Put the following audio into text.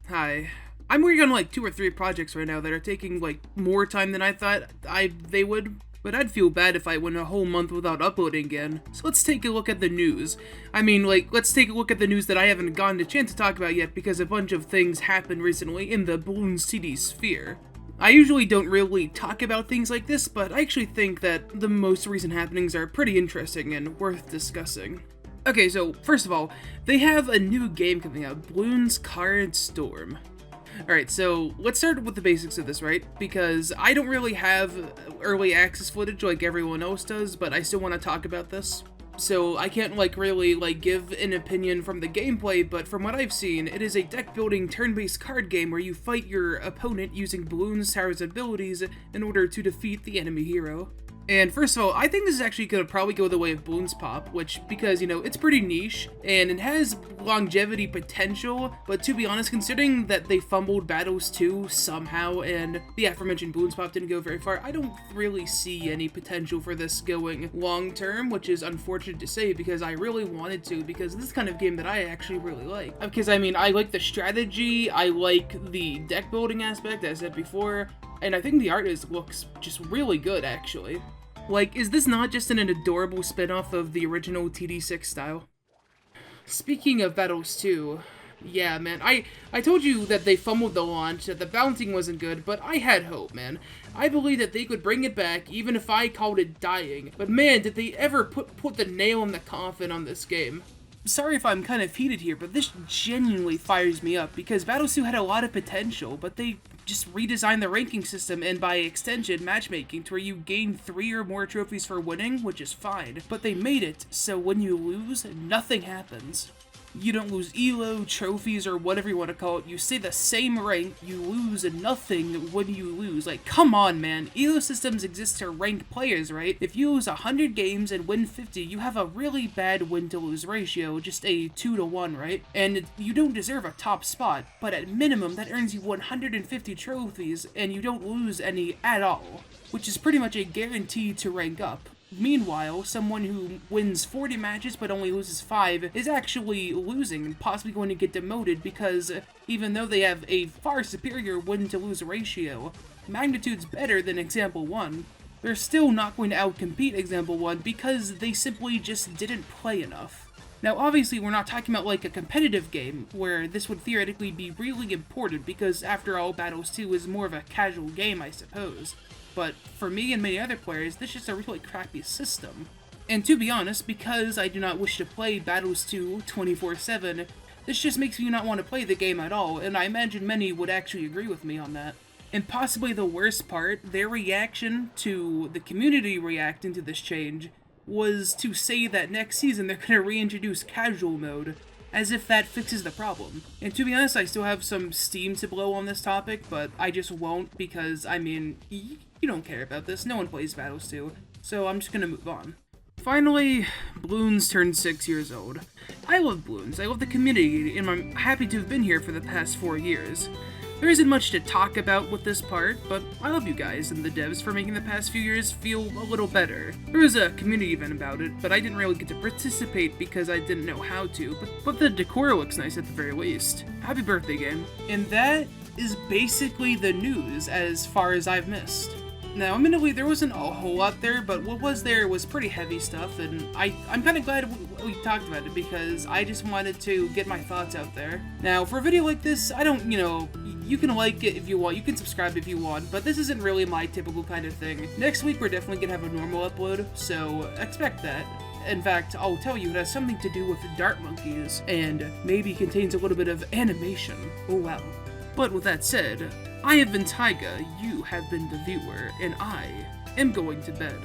Hi. I'm working on like 2 or 3 projects right now that are taking like more time than I thought they would, but I'd feel bad if I went a whole month without uploading again. So let's take a look at the news. Let's take a look at the news that I haven't gotten a chance to talk about yet because a bunch of things happened recently in the Bloons CD sphere. I usually don't really talk about things like this, but I actually think that the most recent happenings are pretty interesting and worth discussing. Okay, so first of all, they have a new game coming out, Bloons Card Storm. Alright, so let's start with the basics of this, right? Because I don't really have early access footage like everyone else does, but I still want to talk about this. So I can't really give an opinion from the gameplay, but from what I've seen, it is a deck-building turn-based card game where you fight your opponent using Bloons' Tower's abilities in order to defeat the enemy hero. And first of all, I think this is actually going to probably go the way of Bloons Pop, because, it's pretty niche, and it has longevity potential, but to be honest, considering that they fumbled Battles 2 somehow, and the aforementioned Bloons Pop didn't go very far, I don't really see any potential for this going long-term, which is unfortunate to say, because I really wanted to, because this is the kind of game that I actually really like. Because, I like the strategy, I like the deck-building aspect, as I said before, and I think the art looks just really good, actually. Is this not just an adorable spin-off of the original TD6 style? Speaking of Battles 2, yeah, man, I told you that they fumbled the launch, that the bouncing wasn't good, but I had hope, man. I believed that they could bring it back, even if I called it dying. But man, did they ever put the nail in the coffin on this game. Sorry if I'm kind of heated here, but this genuinely fires me up, because Battles 2 had a lot of potential, but they just redesigned the ranking system and by extension matchmaking to where you gain 3 or more trophies for winning, which is fine, but they made it so when you lose, nothing happens. You don't lose elo, trophies, or whatever you want to call it. You stay the same rank, you lose nothing when you lose. Come on, man. Elo systems exist to rank players, right? If you lose 100 games and win 50, you have a really bad win-to-lose ratio, just a 2-to-1, right? And you don't deserve a top spot, but at minimum, that earns you 150 trophies, and you don't lose any at all, which is pretty much a guarantee to rank up. Meanwhile, someone who wins 40 matches but only loses 5 is actually losing and possibly going to get demoted because even though they have a far superior win-to-lose ratio, magnitude's better than Example 1, they're still not going to outcompete Example 1 because they simply just didn't play enough. Now obviously we're not talking about a competitive game, where this would theoretically be really important because after all Battles 2 is more of a casual game I suppose. But for me and many other players, this is just a really crappy system. And to be honest, because I do not wish to play Battles 2 24/7, this just makes me not want to play the game at all, and I imagine many would actually agree with me on that. And possibly the worst part, their reaction to the community reacting to this change was to say that next season they're going to reintroduce casual mode, as if that fixes the problem. And to be honest, I still have some steam to blow on this topic, but I just won't because, you don't care about this, no one plays Battles 2, so I'm just gonna move on. Finally, Bloons turned 6 years old. I love Bloons, I love the community, and I'm happy to have been here for the past 4 years. There isn't much to talk about with this part, but I love you guys and the devs for making the past few years feel a little better. There was a community event about it, but I didn't really get to participate because I didn't know how to, but the decor looks nice at the very least. Happy birthday, game. And that is basically the news as far as I've missed. Now, admittedly, there wasn't a whole lot there, but what was there was pretty heavy stuff, and I'm kind of glad we talked about it because I just wanted to get my thoughts out there. Now, for a video like this, I don't, you can like it if you want, you can subscribe if you want, but this isn't really my typical kind of thing. Next week, we're definitely gonna have a normal upload, so expect that. In fact, I'll tell you, it has something to do with dart monkeys, and maybe contains a little bit of animation. Oh wow. But with that said, I have been Taiga, you have been the viewer, and I am going to bed.